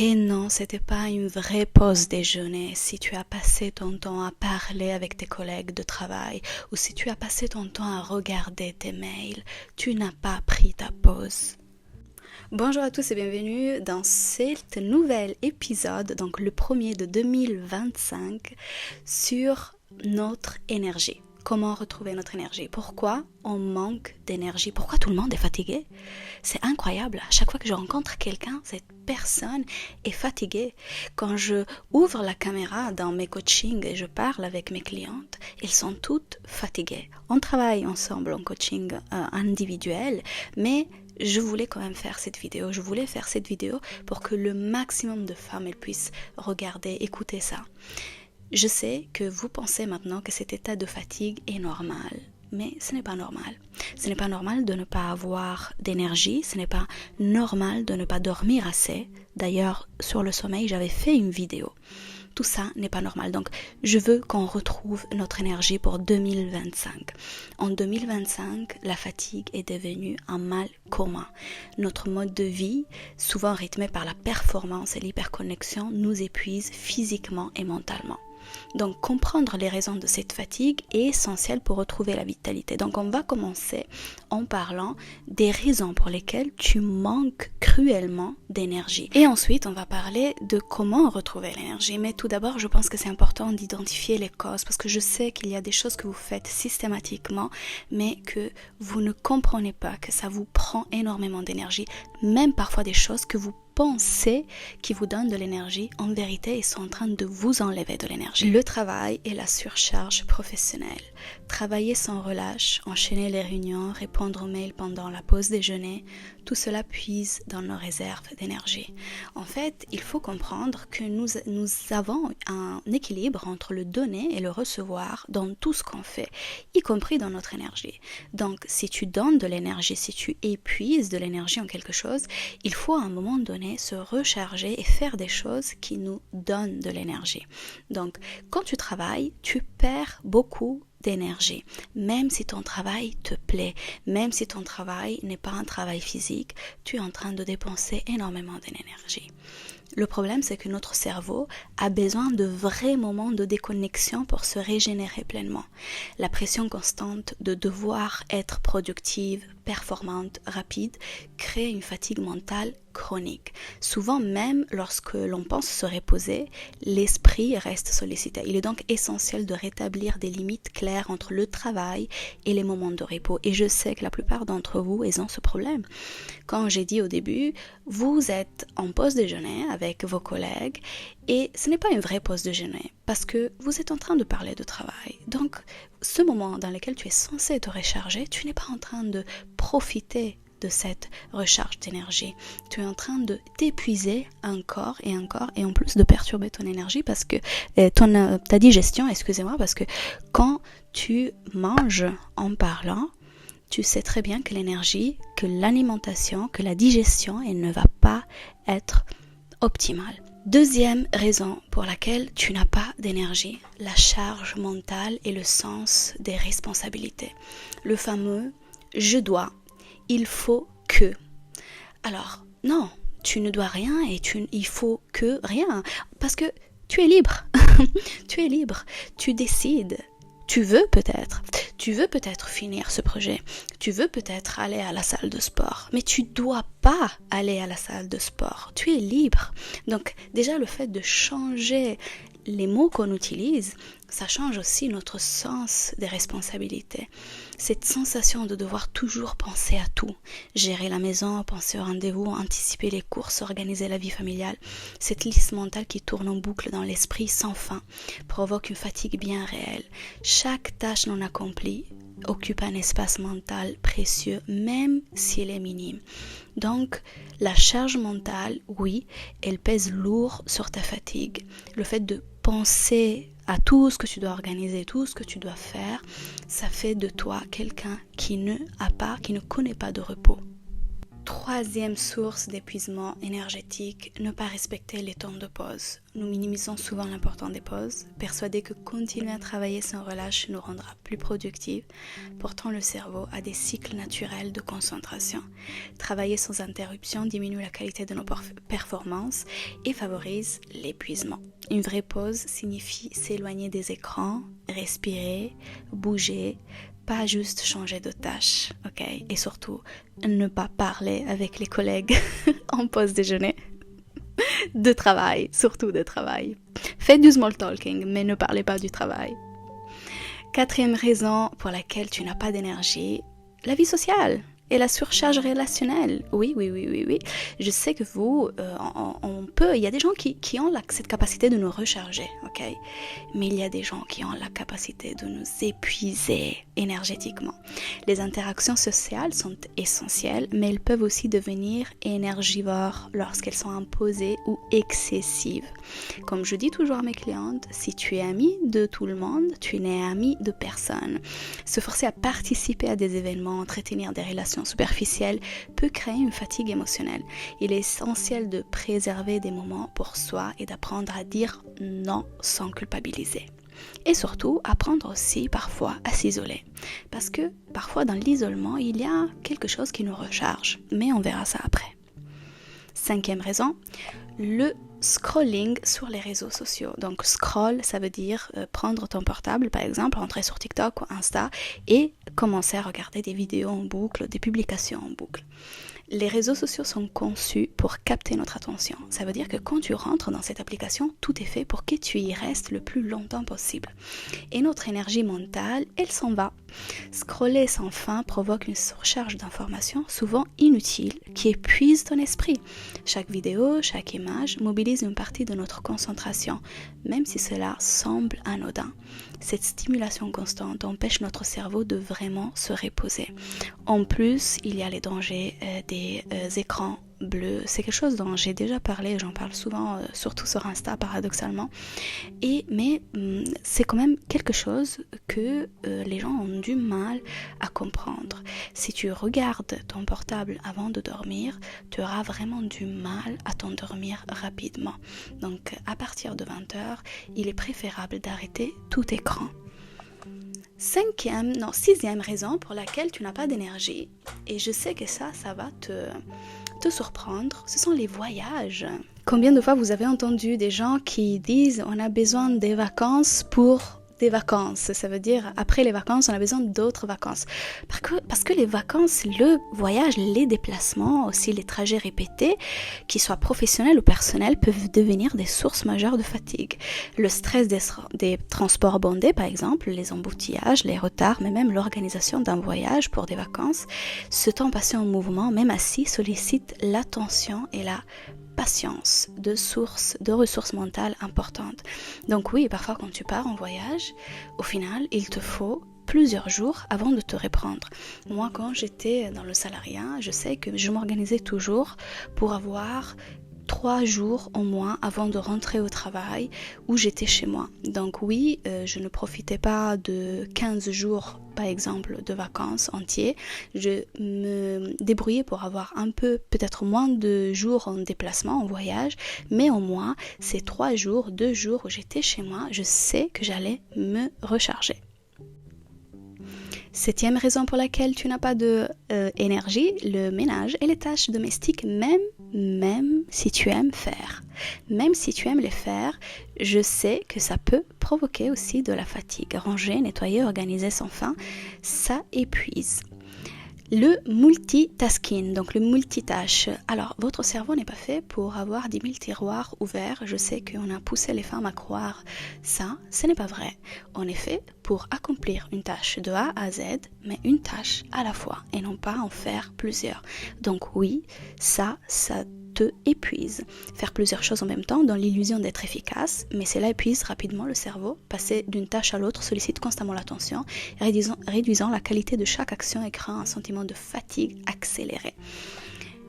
Et non, c'était pas une vraie pause déjeuner. Si tu as passé ton temps à parler avec tes collègues de travail ou si tu as passé ton temps à regarder tes mails, tu n'as pas pris ta pause. Bonjour à tous et bienvenue dans cet nouvel épisode, donc le premier de 2025, sur notre énergie. Comment retrouver notre énergie? Pourquoi on manque d'énergie? Pourquoi tout le monde est fatigué? C'est incroyable. À chaque fois que je rencontre quelqu'un, cette personne est fatiguée. Quand je ouvre la caméra dans mes coachings et je parle avec mes clientes, elles sont toutes fatiguées. On travaille ensemble en coaching individuel, mais je voulais quand même faire cette vidéo. Je voulais faire cette vidéo pour que le maximum de femmes elles puissent regarder, écouter ça. Je sais que vous pensez maintenant que cet état de fatigue est normal, mais ce n'est pas normal. Ce n'est pas normal de ne pas avoir d'énergie, ce n'est pas normal de ne pas dormir assez. D'ailleurs, sur le sommeil, j'avais fait une vidéo. Tout ça n'est pas normal. Donc, je veux qu'on retrouve notre énergie pour 2025. En 2025, la fatigue est devenue un mal commun. Notre mode de vie, souvent rythmé par la performance et l'hyperconnexion, nous épuise physiquement et mentalement. Donc, comprendre les raisons de cette fatigue est essentiel pour retrouver la vitalité. Donc, on va commencer en parlant des raisons pour lesquelles tu manques cruellement d'énergie. Et ensuite, on va parler de comment retrouver l'énergie. Mais tout d'abord, je pense que c'est important d'identifier les causes parce que je sais qu'il y a des choses que vous faites systématiquement, mais que vous ne comprenez pas, que ça vous prend énormément d'énergie. Même parfois des choses que vous pensez qui vous donnent de l'énergie, en vérité, ils sont en train de vous enlever de l'énergie. Le travail et la surcharge professionnelle. Travailler sans relâche, enchaîner les réunions, répondre aux mails pendant la pause déjeuner, tout cela puise dans nos réserves d'énergie. En fait, il faut comprendre que nous avons un équilibre entre le donner et le recevoir dans tout ce qu'on fait, y compris dans notre énergie. Donc, si tu donnes de l'énergie, si tu épuises de l'énergie en quelque chose, il faut à un moment donné se recharger et faire des choses qui nous donnent de l'énergie. Donc, quand tu travailles, tu perds beaucoup d'énergie, même si ton travail te plaît, même si ton travail n'est pas un travail physique, tu es en train de dépenser énormément d'énergie. Le problème, c'est que notre cerveau a besoin de vrais moments de déconnexion pour se régénérer pleinement. La pression constante de devoir être productive, performante, rapide, crée une fatigue mentale chronique. Souvent même lorsque l'on pense se reposer, l'esprit reste sollicité. Il est donc essentiel de rétablir des limites claires entre le travail et les moments de repos. Et je sais que la plupart d'entre vous, ils ont ce problème. Quand j'ai dit au début, vous êtes en pause déjeuner avec vos collègues et ce n'est pas une vraie pause déjeuner parce que vous êtes en train de parler de travail. Donc, ce moment dans lequel tu es censé te recharger, tu n'es pas en train de profiter de cette recharge d'énergie. Tu es en train de t'épuiser encore et en plus de perturber ton énergie parce que ta digestion, excusez-moi, parce que quand tu manges en parlant, tu sais très bien que l'énergie, que l'alimentation, que la digestion, elle ne va pas être optimale. Deuxième raison pour laquelle tu n'as pas d'énergie, la charge mentale et le sens des responsabilités. Le fameux « je dois », il faut que. Alors, non, tu ne dois rien et il faut que rien. Parce que tu es libre. Tu es libre. Tu décides. Tu veux peut-être finir ce projet. Tu veux peut-être aller à la salle de sport. Mais tu dois pas aller à la salle de sport. Tu es libre. Donc, déjà, le fait de changer les mots qu'on utilise, ça change aussi notre sens des responsabilités. Cette sensation de devoir toujours penser à tout, gérer la maison, penser au rendez-vous, anticiper les courses, organiser la vie familiale, cette liste mentale qui tourne en boucle dans l'esprit sans fin, provoque une fatigue bien réelle. Chaque tâche non accomplie occupe un espace mental précieux, même s'il est minime. Donc, la charge mentale, oui, elle pèse lourd sur ta fatigue. Le fait de penser à tout ce que tu dois organiser, tout ce que tu dois faire, ça fait de toi quelqu'un qui ne connaît pas de repos. Troisième source d'épuisement énergétique, ne pas respecter les temps de pause. Nous minimisons souvent l'importance des pauses, persuadés que continuer à travailler sans relâche nous rendra plus productifs. Pourtant, le cerveau a des cycles naturels de concentration. Travailler sans interruption diminue la qualité de nos performances et favorise l'épuisement. Une vraie pause signifie s'éloigner des écrans, respirer, bouger, pas juste changer de tâche, ok? Et surtout, ne pas parler avec les collègues en pause déjeuner. De travail, surtout de travail. Faites du small talking, mais ne parlez pas du travail. Quatrième raison pour laquelle tu n'as pas d'énergie, la vie sociale et la surcharge relationnelle. Oui. Je sais que il y a des gens qui ont cette capacité de nous recharger, ok? Mais il y a des gens qui ont la capacité de nous épuiser énergétiquement. Les interactions sociales sont essentielles, mais elles peuvent aussi devenir énergivores lorsqu'elles sont imposées ou excessives. Comme je dis toujours à mes clientes, si tu es ami de tout le monde, tu n'es ami de personne. Se forcer à participer à des événements, entretenir des relations superficielles peut créer une fatigue émotionnelle. Il est essentiel de préserver des moments pour soi et d'apprendre à dire non sans culpabiliser. Et surtout, apprendre aussi parfois à s'isoler. Parce que parfois dans l'isolement, il y a quelque chose qui nous recharge. Mais on verra ça après. Cinquième raison, le scrolling sur les réseaux sociaux. Donc scroll, ça veut dire prendre ton portable par exemple, entrer sur TikTok ou Insta et commencer à regarder des vidéos en boucle, des publications en boucle. Les réseaux sociaux sont conçus pour capter notre attention. Ça veut dire que quand tu rentres dans cette application, tout est fait pour que tu y restes le plus longtemps possible. Et notre énergie mentale, elle s'en va. Scroller sans fin provoque une surcharge d'informations souvent inutiles qui épuisent ton esprit. Chaque vidéo, chaque image mobilise une partie de notre concentration, même si cela semble anodin. Cette stimulation constante empêche notre cerveau de vraiment se reposer. En plus, il y a les dangers des écrans bleus. C'est quelque chose dont j'ai déjà parlé, j'en parle souvent, surtout sur Insta paradoxalement. Mais c'est quand même quelque chose que les gens ont du mal à comprendre. Si tu regardes ton portable avant de dormir, tu auras vraiment du mal à t'endormir rapidement. Donc à partir de 20h, il est préférable d'arrêter tout écran. Sixième raison pour laquelle tu n'as pas d'énergie, et je sais que ça va te surprendre, ce sont les voyages. Combien de fois vous avez entendu des gens qui disent on a besoin des vacances pour des vacances, ça veut dire après les vacances on a besoin d'autres vacances, parce que les vacances, le voyage, les déplacements, aussi les trajets répétés, qu'ils soient professionnels ou personnels, peuvent devenir des sources majeures de fatigue. Le stress des transports bondés par exemple, les embouteillages, les retards, mais même l'organisation d'un voyage pour des vacances, ce temps passé en mouvement, même assis, sollicite l'attention et la patience, de ressources mentales importantes. Donc oui, parfois quand tu pars en voyage, au final, il te faut plusieurs jours avant de te reprendre. Moi, quand j'étais dans le salariat, je sais que je m'organisais toujours pour avoir 3 jours au moins avant de rentrer au travail où j'étais chez moi. Donc oui, je ne profitais pas de 15 jours par exemple de vacances entiers. Je me débrouillais pour avoir un peu, peut-être moins de jours en déplacement, en voyage, mais au moins ces 3 jours, 2 jours où j'étais chez moi, je sais que j'allais me recharger. Septième raison pour laquelle tu n'as pas d'énergie, le ménage et les tâches domestiques, même si tu aimes faire. Même si tu aimes les faire, je sais que ça peut provoquer aussi de la fatigue. Ranger, nettoyer, organiser sans fin, ça épuise. Le multitasking, donc le multitâche. Alors, votre cerveau n'est pas fait pour avoir 10 000 tiroirs ouverts. Je sais qu'on a poussé les femmes à croire ça. Ce n'est pas vrai. On est fait pour accomplir une tâche de A à Z, mais une tâche à la fois et non pas en faire plusieurs. Donc oui, ça te épuise. Faire plusieurs choses en même temps dans l'illusion d'être efficace, mais cela épuise rapidement le cerveau. Passer d'une tâche à l'autre sollicite constamment l'attention, réduisant la qualité de chaque action et créant un sentiment de fatigue accélérée.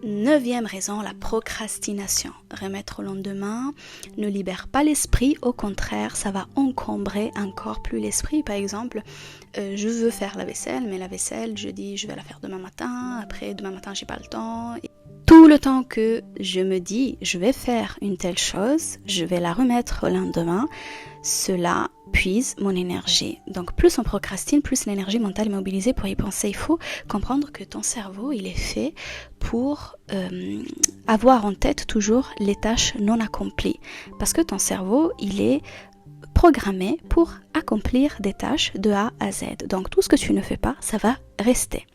Neuvième raison, la procrastination. Remettre au lendemain ne libère pas l'esprit, au contraire, ça va encombrer encore plus l'esprit. Par exemple, je veux faire la vaisselle, mais la vaisselle, je dis je vais la faire demain matin, après demain matin j'ai pas le temps. Et tout le temps que je me dis je vais faire une telle chose, je vais la remettre au lendemain, cela puise mon énergie. Donc plus on procrastine, plus l'énergie mentale est mobilisée pour y penser. Il faut comprendre que ton cerveau, il est fait pour avoir en tête toujours les tâches non accomplies. Parce que ton cerveau, il est programmé pour accomplir des tâches de A à Z. Donc tout ce que tu ne fais pas, ça va rester.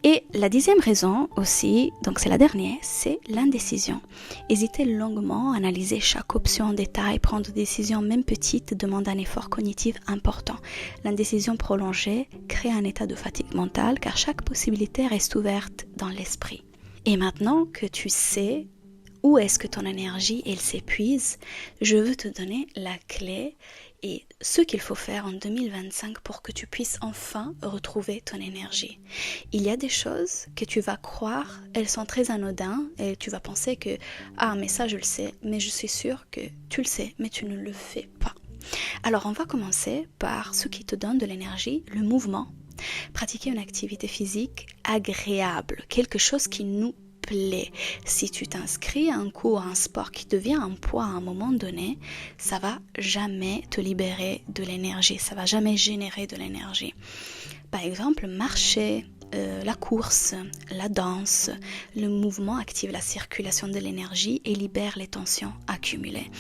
Et la 10e raison aussi, donc c'est la dernière, c'est l'indécision. Hésiter longuement, analyser chaque option en détail, prendre des décisions même petites demande un effort cognitif important. L'indécision prolongée crée un état de fatigue mentale car chaque possibilité reste ouverte dans l'esprit. Et maintenant que tu sais où est-ce que ton énergie elle s'épuise, je veux te donner la clé et ce qu'il faut faire en 2025 pour que tu puisses enfin retrouver ton énergie. Il y a des choses que tu vas croire, elles sont très anodines et tu vas penser que « Ah, mais ça je le sais », mais je suis sûre que tu le sais, mais tu ne le fais pas. Alors on va commencer par ce qui te donne de l'énergie, le mouvement. Pratiquer une activité physique agréable, quelque chose qui nous plaît. Si tu t'inscris à un cours, à un sport qui devient un poids à un moment donné, ça va jamais te libérer de l'énergie, ça va jamais générer de l'énergie. Par exemple, marcher, la course, la danse, le mouvement active la circulation de l'énergie et libère les tensions accumulées.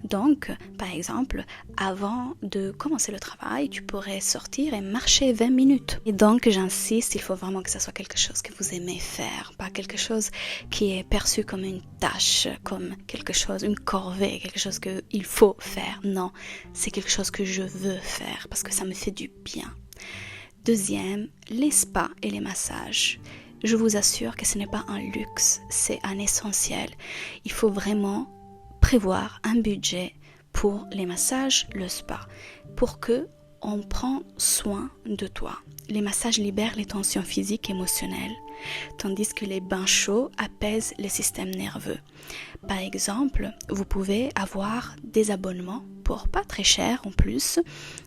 Donc, par exemple, avant de commencer le travail, tu pourrais sortir et marcher 20 minutes. Et donc, j'insiste, il faut vraiment que ce soit quelque chose que vous aimez faire, pas quelque chose qui est perçu comme une tâche, comme quelque chose, une corvée, quelque chose qu'il faut faire. Non, c'est quelque chose que je veux faire parce que ça me fait du bien. Deuxième, les spas et les massages. Je vous assure que ce n'est pas un luxe, c'est un essentiel. Il faut vraiment prévoir un budget pour les massages, le spa, pour que on prend soin de toi. Les massages libèrent les tensions physiques et émotionnelles, tandis que les bains chauds apaisent le système nerveux. Par exemple, vous pouvez avoir des abonnements pour pas très cher en plus.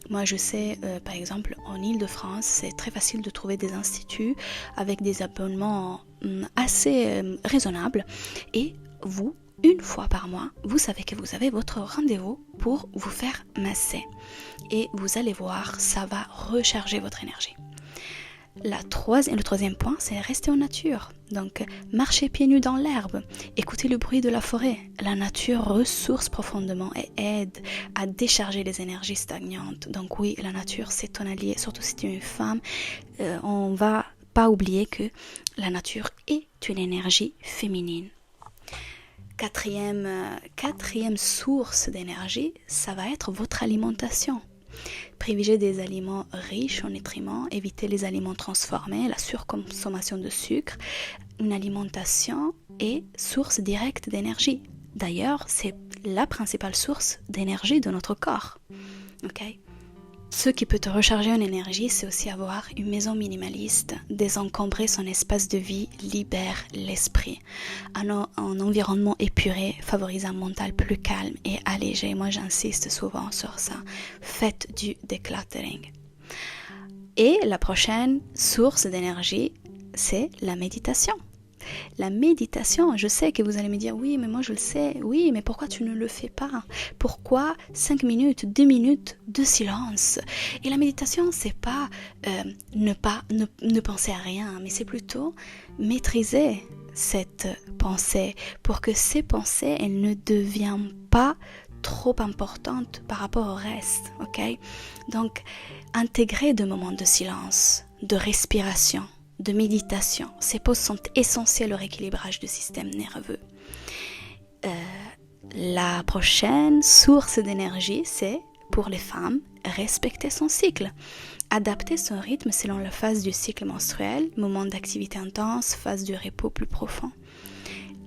Moi je sais, par exemple, en Île-de-France, c'est très facile de trouver des instituts avec des abonnements assez raisonnables et vous, une fois par mois, vous savez que vous avez votre rendez-vous pour vous faire masser. Et vous allez voir, ça va recharger votre énergie. Le troisième point, c'est rester en nature. Donc, marcher pieds nus dans l'herbe, écouter le bruit de la forêt. La nature ressource profondément et aide à décharger les énergies stagnantes. Donc oui, la nature, c'est ton allié, surtout si tu es une femme. On va pas oublier que la nature est une énergie féminine. Quatrième source d'énergie, ça va être votre alimentation. Privilégiez des aliments riches en nutriments, évitez les aliments transformés, la surconsommation de sucre. Une alimentation est source directe d'énergie. D'ailleurs, c'est la principale source d'énergie de notre corps. Okay? Ce qui peut te recharger en énergie, c'est aussi avoir une maison minimaliste. Désencombrer son espace de vie libère l'esprit. Un environnement épuré favorise un mental plus calme et allégé. Moi, j'insiste souvent sur ça. Faites du decluttering. Et la prochaine source d'énergie, c'est la méditation. La méditation, je sais que vous allez me dire, oui, mais moi je le sais, oui, mais pourquoi tu ne le fais pas? Pourquoi 5 minutes, 2 minutes de silence? Et la méditation, c'est pas ne penser à rien, mais c'est plutôt maîtriser cette pensée pour que ces pensées, elles ne deviennent pas trop importantes par rapport au reste, ok? Donc, intégrer des moments de silence, de respiration, de méditation. Ces pauses sont essentielles au rééquilibrage du système nerveux. La prochaine source d'énergie, c'est pour les femmes, respecter son cycle. Adapter son rythme selon la phase du cycle menstruel, moment d'activité intense, phase de repos plus profond.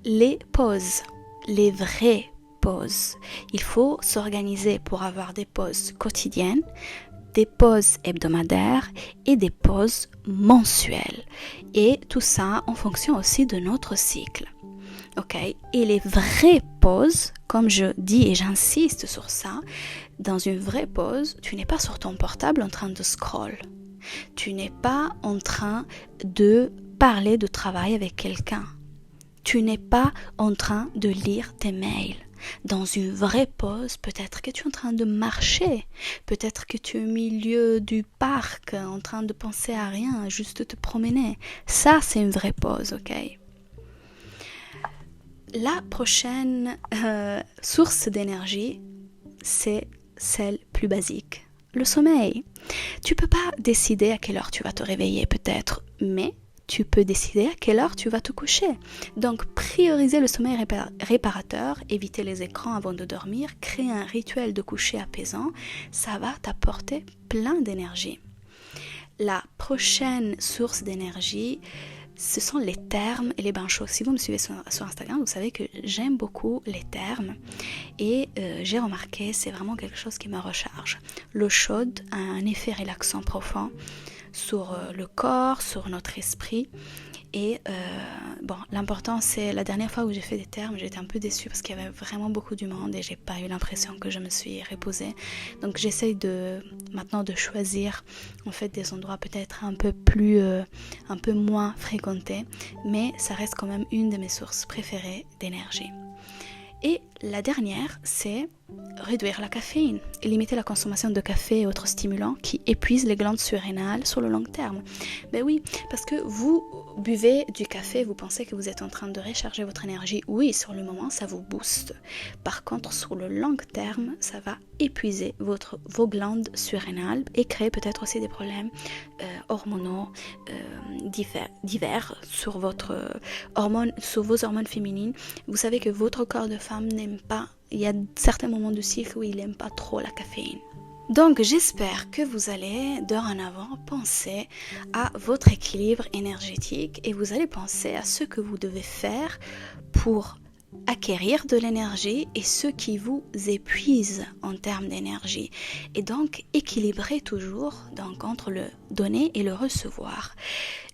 Les pauses, les vraies pauses. Il faut s'organiser pour avoir des pauses quotidiennes, des pauses hebdomadaires et des pauses mensuelles. Et tout ça en fonction aussi de notre cycle. Ok, et les vraies pauses, comme je dis et j'insiste sur ça, dans une vraie pause, tu n'es pas sur ton portable en train de scroll. Tu n'es pas en train de parler de travail avec quelqu'un. Tu n'es pas en train de lire tes mails. Dans une vraie pause, peut-être que tu es en train de marcher, peut-être que tu es au milieu du parc en train de penser à rien, juste te promener. Ça, c'est une vraie pause, ok? La prochaine source d'énergie, c'est celle plus basique, le sommeil. Tu peux pas décider à quelle heure tu vas te réveiller peut-être, mais tu peux décider à quelle heure tu vas te coucher. Donc, prioriser le sommeil réparateur, éviter les écrans avant de dormir, créer un rituel de coucher apaisant, ça va t'apporter plein d'énergie. La prochaine source d'énergie, ce sont les thermes et les bains chauds. Si vous me suivez sur Instagram, vous savez que j'aime beaucoup les thermes et j'ai remarqué, c'est vraiment quelque chose qui me recharge. L'eau chaude a un effet relaxant profond sur le corps, sur notre esprit. Et l'important c'est, la dernière fois où j'ai fait des thermes, j'étais un peu déçue parce qu'il y avait vraiment beaucoup du monde et j'ai pas eu l'impression que je me suis reposée. Donc j'essaye maintenant de choisir en fait des endroits peut-être un peu moins fréquentés, mais ça reste quand même une de mes sources préférées d'énergie. Et la dernière, c'est réduire la caféine et limiter la consommation de café et autres stimulants qui épuisent les glandes surrénales sur le long terme. Ben oui, parce que vous buvez du café, vous pensez que vous êtes en train de recharger votre énergie. Oui, sur le moment, ça vous booste. Par contre, sur le long terme, ça va épuiser vos glandes surrénales et créer peut-être aussi des problèmes hormonaux divers sur vos hormones féminines. Vous savez que votre corps de femme n'aime pas, il y a certains moments du cycle où il n'aime pas trop la caféine. Donc j'espère que vous allez dorénavant penser à votre équilibre énergétique et vous allez penser à ce que vous devez faire pour acquérir de l'énergie et ce qui vous épuise en termes d'énergie. Et donc équilibrer toujours entre le donner et le recevoir.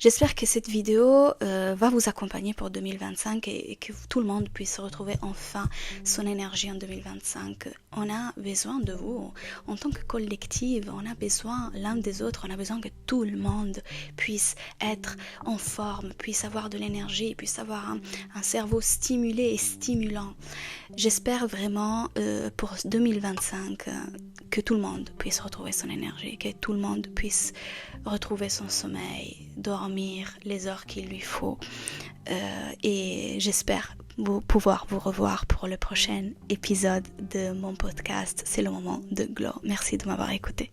J'espère que cette vidéo va vous accompagner pour 2025 et que tout le monde puisse retrouver enfin son énergie en 2025. On a besoin de vous. En tant que collective, on a besoin l'un des autres. On a besoin que tout le monde puisse être en forme, puisse avoir de l'énergie, puisse avoir un cerveau stimulé et stimulant. J'espère vraiment pour 2025 que tout le monde puisse retrouver son énergie, que tout le monde puisse retrouver son sommeil, dormir les heures qu'il lui faut. Et j'espère pouvoir vous revoir pour le prochain épisode de mon podcast. C'est le moment de Glow. Merci de m'avoir écouté.